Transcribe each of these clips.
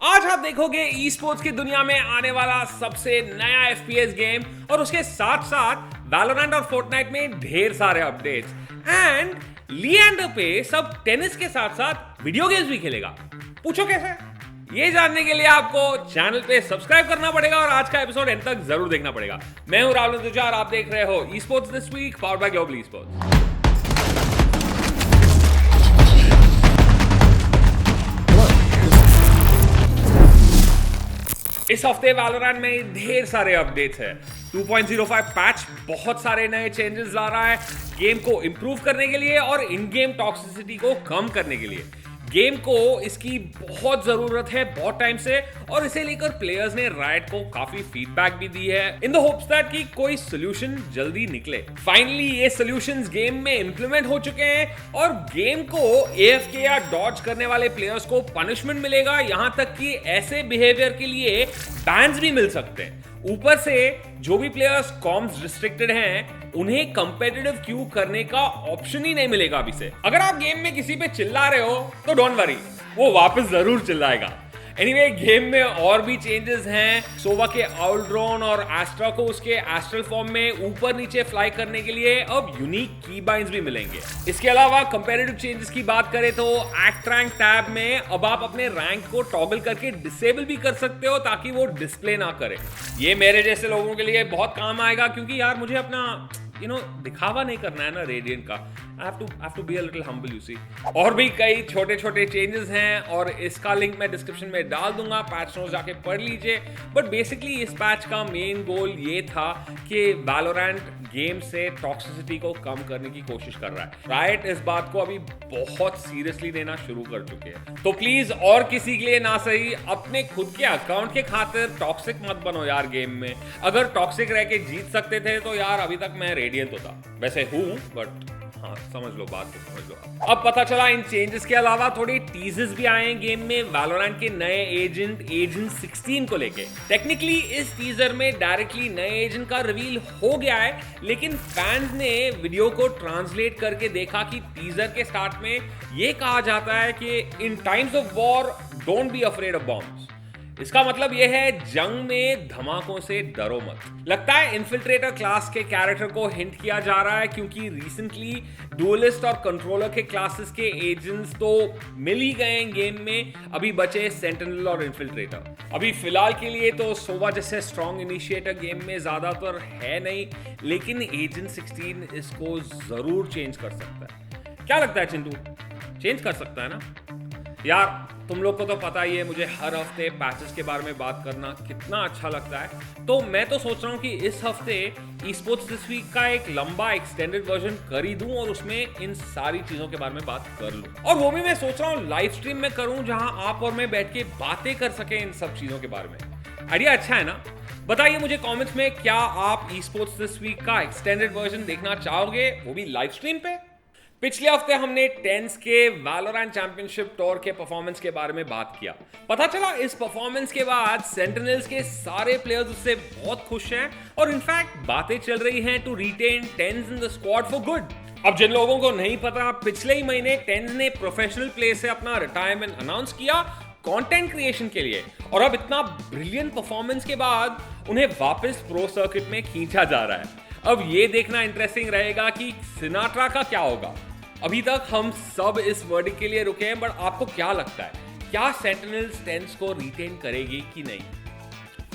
आज आप देखोगे ई स्पोर्ट्स की दुनिया में आने वाला सबसे नया FPS गेम और उसके साथ साथ वैलोरेंट और फोर्टनाइट में ढेर सारे अपडेट्स एंड लिएंडर पे सब टेनिस के साथ साथ वीडियो गेम्स भी खेलेगा। पूछो कैसे? ये जानने के लिए आपको चैनल पे सब्सक्राइब करना पड़ेगा और आज का एपिसोड एंड तक जरूर देखना पड़ेगा। मैं हूं राहुल तुजार, आप देख रहे हो Esports this week powered by global Esports। इस हफ्ते वैलोरेंट में ढेर सारे अपडेट्स हैं। 2.05 पैच बहुत सारे नए चेंजेस ला रहा है गेम को इंप्रूव करने के लिए और इन गेम टॉक्सिसिटी को कम करने के लिए। गेम को इसकी बहुत जरूरत है बहुत टाइम से और इसे लेकर प्लेयर्स ने राइट को काफी फीडबैक भी दी है इन द होप्स दैट कि कोई सोल्यूशन जल्दी निकले। फाइनली ये सॉल्यूशंस गेम में इंप्लीमेंट हो चुके हैं और गेम को AFK या डॉज करने वाले प्लेयर्स को पनिशमेंट मिलेगा, यहां तक कि ऐसे बिहेवियर के लिए बैन्स भी मिल सकते हैं। ऊपर से जो भी प्लेयर्स कॉम्स रिस्ट्रिक्टेड हैं उन्हें कंपेटिटिव क्यू करने का ऑप्शन ही नहीं मिलेगा अभी से। अगर आप गेम में किसी पे चिल्ला रहे हो तो डोंट वरी, वो वापस जरूर चिल्लाएगा। एनीवे गेम में और भी चेंजेस हैं। सोवा के आउल ड्रोन और एस्ट्रा को उसके एस्ट्रल फॉर्म में ऊपर नीचे फ्लाई करने के लिए अब यूनिक की बाइंड्स भी मिलेंगे। इसके अलावा कंपैरेटिव चेंजेस की बात करें तो एक्ट रैंक टैब में अब आप अपने रैंक को टॉगल करके डिसेबल भी कर सकते हो ताकि वो डिस्प्ले ना करे। ये मेरे जैसे लोगों के लिए बहुत काम आएगा क्योंकि यार मुझे अपना दिखावा नहीं करना है ना रेडियंट का। I have to be a little humble, you see. और भी कई छोटे छोटे चेंजेस हैं और इसका लिंक मैं डिस्क्रिप्शन में डाल दूंगा, पैच नोट्स जाके पढ़ लीजिए। बट बेसिकली इस पैच का मेन गोल ये था कि वैलोरेंट गेम से टॉक्सिसिटी को कम करने की कोशिश कर रहा है। राइट इस बात को अभी बहुत सीरियसली लेना शुरू कर चुके हैं। तो प्लीज और किसी के लिए ना सही अपने खुद के अकाउंट के खातिर टॉक्सिक मत बनो यार गेम में। अगर टॉक्सिक रह के जीत सकते थे तो यार अभी तक मैं रेडियंट होता। वैसे हूं बट हाँ, समझ लो बात को, समझ लो। अब पता चला इन चेंजेस के अलावा थोड़ी टीजर्स भी आए हैं गेम में वैलोरेंट के नए एजेंट 16 को लेके। टेक्निकली इस टीजर में डायरेक्टली नए एजेंट का रिवील हो गया है, लेकिन फैंस ने वीडियो को ट्रांसलेट करके देखा कि टीजर के स्टार्ट में ये कहा जाता है कि in times of war don't be afraid of bombs. इसका मतलब यह है जंग में धमाकों से डरो मत। लगता है इन्फिल्ट्रेटर क्लास के कैरेक्टर को हिंट किया जा रहा है क्योंकि रिसेंटली डुअलिस्ट और कंट्रोलर के क्लासेस के एजेंट्स तो मिल ही गए हैं गेम में, अभी बचे सेंटिनल और इन्फिल्ट्रेटर। अभी फिलहाल के लिए तो सोवा जैसे स्ट्रॉन्ग इनिशिएटर गेम में ज्यादातर है नहीं, लेकिन एजेंट 16 इसको जरूर चेंज कर सकता है। क्या लगता है चिंटू, चेंज कर सकता है ना? यार तुम लोग को तो पता ही है मुझे हर हफ्ते पैचेस के बारे में बात करना कितना अच्छा लगता है, तो मैं तो सोच रहा हूँ कि इस हफ्ते Esports दिस वीक का एक लंबा एक्सटेंडेड वर्जन कर ही दूं और उसमें इन सारी चीजों के बारे में बात कर लूं। और वो भी मैं सोच रहा हूँ लाइव स्ट्रीम में करूं जहां आप और मैं बैठ के बातें कर सकें इन सब चीजों के बारे में। आइडिया अच्छा है ना? बताइए मुझे कमेंट्स में, क्या आप Esports दिस वीक का एक्सटेंडेड वर्जन देखना चाहोगे, वो भी लाइव स्ट्रीम पे? पिछले हफ्ते हमने TenZ के वैलोरेंट चैंपियनशिप टूर के परफॉर्मेंस के बारे में बात किया। पता चला इस परफॉर्मेंस के बाद सेंटिनल्स के सारे प्लेयर्स उससे बहुत खुश हैं और इनफैक्ट बातें चल रही हैं to retain TenZ in the squad for good. अब जिन लोगों को नहीं पता, पिछले ही महीने TenZ ने प्रोफेशनल प्ले से अपना रिटायरमेंट अनाउंस किया कंटेंट क्रिएशन के लिए और अब इतना ब्रिलियंट परफॉर्मेंस के बाद उन्हें वापस प्रो सर्किट में खींचा जा रहा है। अब ये देखना इंटरेस्टिंग रहेगा कि सिनाट्रा का क्या होगा। अभी तक हम सब इस वर्डिक्ट के लिए रुके हैं, बट आपको क्या लगता है, क्या सेंटिनल्स TenZ को रिटेन करेगी कि नहीं?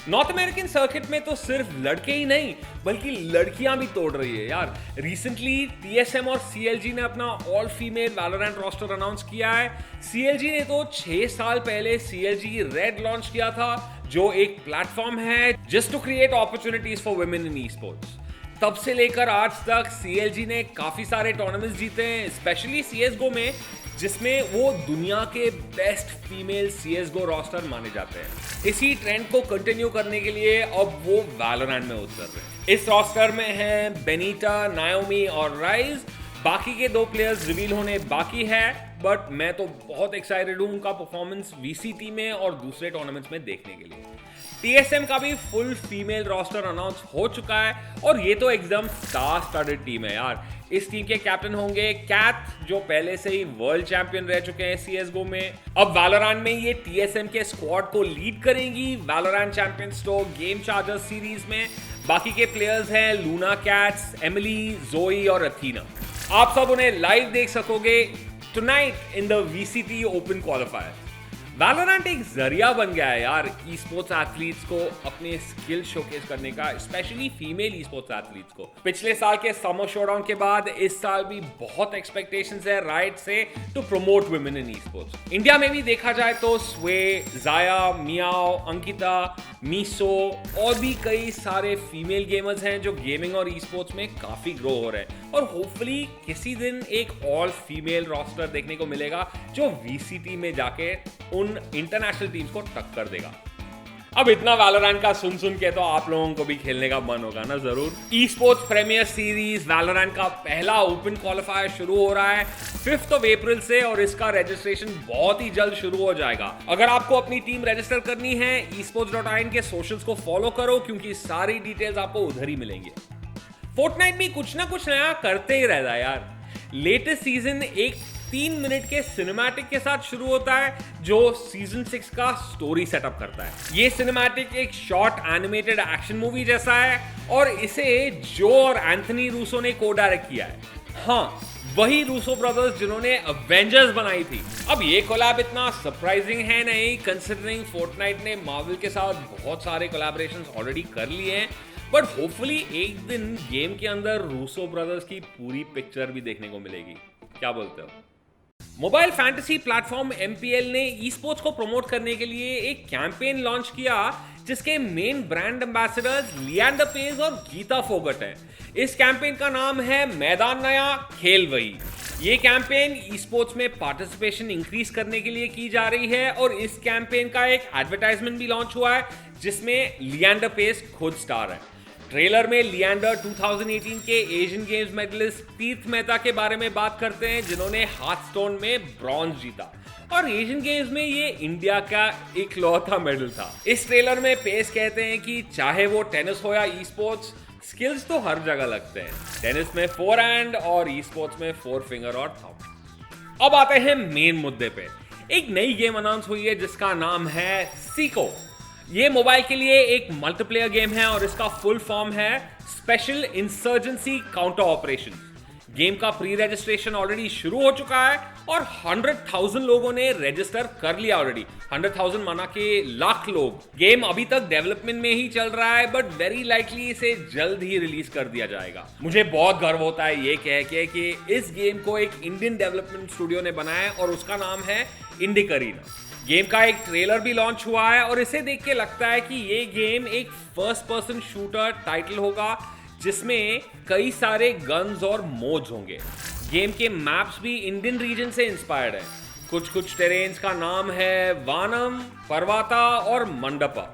नॉर्थ अमेरिकन सर्किट में तो सिर्फ लड़के ही नहीं बल्कि लड़कियां भी तोड़ रही है यार। रिसेंटली TSM और CLG ने अपना all female Valorant roster announce किया है। CLG ने तो 6 साल पहले CLG रेड लॉन्च किया था, जो एक प्लेटफॉर्म है just to create opportunities for women in Esports। तब से लेकर आज तक CLG ने काफी सारे टूर्नामेंट्स जीते हैं, स्पेशली CSGO में, जिसमें वो दुनिया के बेस्ट फीमेल CSGO रोस्टर माने जाते हैं। इसी ट्रेंड को कंटिन्यू करने के लिए अब वो वैलोरेंट में उतर रहे हैं। इस रोस्टर में हैं बेनिटा, नायोमी और राइज। बाकी के 2 प्लेयर्स रिवील होने बाकी है, बट मैं तो बहुत एक्साइटेड हूं उनका परफॉर्मेंस VCT में और दूसरे टूर्नामेंट्स में देखने के लिए। TSM का भी फुल फीमेल रोस्टर अनाउंस हो चुका है और ये तो एकदम स्टार स्टडेड टीम है यार। इस टीम के कैप्टन होंगे कैथ, जो पहले से ही वर्ल्ड चैंपियन रह चुके हैं CSGO में। अब वैलोरेंट में ये TSM के स्क्वाड को लीड करेंगी Valorant champions tour game chargers series में। बाकी के प्लेयर्स हैं लूना कैट्स, एमिली, जोई और अथीना। आप सब उन्हें लाइव देख सकोगे tonight in the VCT open qualifier. Valorant एक जरिया बन गया है यार esports एथलीट्स को अपने स्किल शोकेस करने का, स्पेशली फीमेल esports एथलीट्स को। पिछले साल के समर शोडाउन के बाद इस साल भी बहुत एक्सपेक्टेशंस है राइट से to promote women in esports। India में भी देखा जाए तो स्वे, जाया, मियाओ, अंकिता, मीसो और भी कई सारे फीमेल गेमर्स हैं जो गेमिंग और esports में काफी ग्रो हो रहे हैं, और होपफुली किसी दिन एक ऑल फीमेल रोस्टर देखने को मिलेगा जो VCT में जाके उन इंटरनेशनल टीम्स को टक्कर देगा। अब इतना वैलोरेंट का सुन के तो आप लोगों को भी खेलने का मन होगा ना जरूर। Esports प्रीमियर सीरीज वैलोरेंट का पहला ओपन क्वालिफायर शुरू हो रहा है 5 अप्रैल से, और इसका रजिस्ट्रेशन बहुत ही जल्द शुरू हो जाएगा। अगर आपको अपनी टीम रजिस्टर करनी है esports.in के सोशल्स को फॉलो करो, क्योंकि सारी डिटेल्स आपको उधर ही मिलेंगे। फोर्टनाइट भी कुछ ना कुछ नया करते ही रहता है यार। लेटेस्ट सीजन एक 3 मिनट के सिनेमैटिक के साथ शुरू होता है जो सीजन 6 का स्टोरी सेटअप करता है। ये सिनेमैटिक एक शॉर्ट एनिमेटेड एक्शन मूवी जैसा है, और इसे जो और एंथनी रूसो ने को डायरेक्ट किया है। हाँ, वही रूसो ब्रदर्स जिन्होंने अवेंजर्स बनाई थी। अब ये कोलैब इतना सरप्राइजिंग है नहीं, कंसिडरिंग फोर्टनाइट ने मार्वल के साथ बहुत सारे कोलैबोरेशंस ऑलरेडी कर लिए हैं, बट होपफुली एक दिन गेम के अंदर रूसो ब्रदर्स की पूरी पिक्चर भी देखने को मिलेगी। क्या बोलते हो? मोबाइल फैंटेसी प्लेटफॉर्म MPL ने esports को प्रमोट करने के लिए एक कैंपेन लॉन्च किया जिसके main brand ambassadors Leander page और गीता फोगट हैं। इस कैंपेन का नाम है मैदान नया खेल वही। ये कैंपेन esports में पार्टिसिपेशन इंक्रीज करने के लिए की जा रही है, और इस कैंपेन का एक एडवर्टाइजमेंट भी लॉन्च हुआ है जिसमें लिएंडर पेज खुद स्टार है। ट्रेलर में लिएंडर 2018 के एशियन गेम्स मेडलिस्ट तीर्थ मेहता के बारे में बात करते हैं, जिन्होंने हार्थस्टोन में ब्रॉन्ज जीता, और एशियन गेम्स में ये इंडिया का इकलौता मेडल था। इस ट्रेलर में पेस कहते हैं कि चाहे वो टेनिस हो या esports, स्किल्स तो हर जगह लगते हैं। टेनिस में 4 हैंड और esports में 4 फिंगर और थंब। अब आते हैं मेन मुद्दे पे। एक नई गेम अनाउंस हुई है जिसका नाम है सिको। ये मोबाइल के लिए एक मल्टीप्लेयर गेम है, और इसका फुल फॉर्म है special insurgency counter operation. Game का प्री रजिस्ट्रेशन ऑलरेडी शुरू हो चुका है, और 100,000 लोगों ने रजिस्टर कर लिया ऑलरेडी। 100,000 माना के लाख लोग। गेम अभी तक डेवलपमेंट में ही चल रहा है, बट वेरी लाइकली इसे जल्द ही रिलीज कर दिया जाएगा। मुझे बहुत गर्व होता है ये कह के कि इस गेम को एक इंडियन डेवलपमेंट स्टूडियो ने बनाया है, और उसका नाम है इंडिक अरीना। गेम का एक ट्रेलर भी लॉन्च हुआ है, और इसे देख के लगता है कि ये गेम एक फर्स्ट पर्सन शूटर टाइटल होगा जिसमें कई सारे गन्स और मोड्स होंगे। गेम के मैप्स भी इंडियन रीजन से इंस्पायर्ड है। कुछ टेरेन्स का नाम है वानम, पर्वता और मंडपा।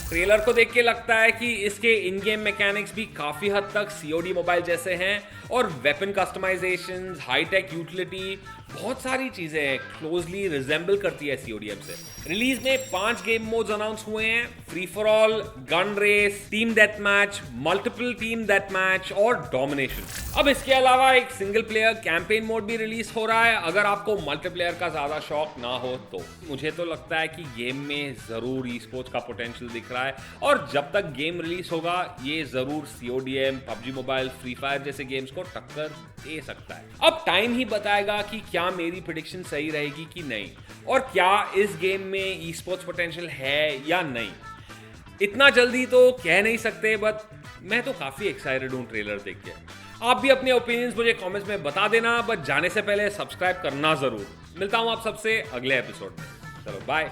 ट्रेलर को देख के लगता है कि इसके इन गेम मैकेनिक्स भी काफी हद तक COD मोबाइल जैसे हैं, और वेपन कस्टमाइजेशन, हाईटेक यूटिलिटी, बहुत सारी चीजें हैं क्लोजली रिजेंबल करती है CODM से। रिलीज में 5 गेम मोड्स अनाउंस हुए हैं: free for all, gun race, team death match, multiple team death match और डोमिनेशन। अब इसके अलावा एक सिंगल प्लेयर कैंपेन मोड भी रिलीज हो रहा है, अगर आपको मल्टीप्लेयर का ज्यादा शौक ना हो तो। मुझे तो लगता है कि गेम में जरूर esports का पोटेंशियल दिख रहा है, और जब तक गेम रिलीज होगा ये जरूर CODM, PUBG mobile, free fire जैसे गेम्स को टक्कर दे सकता है। अब टाइम ही बताएगा कि क्या मेरी प्रेडिक्शन सही रहेगी कि नहीं, और क्या इस गेम में esports पोटेंशियल है या नहीं। इतना जल्दी तो कह नहीं सकते, बट मैं तो काफी एक्साइटेड हूं ट्रेलर देख के। आप भी अपने ओपिनियंस मुझे कमेंट्स में बता देना, बट जाने से पहले सब्सक्राइब करना जरूर। मिलता हूं आप सबसे अगले एपिसोड में। चलो बाय।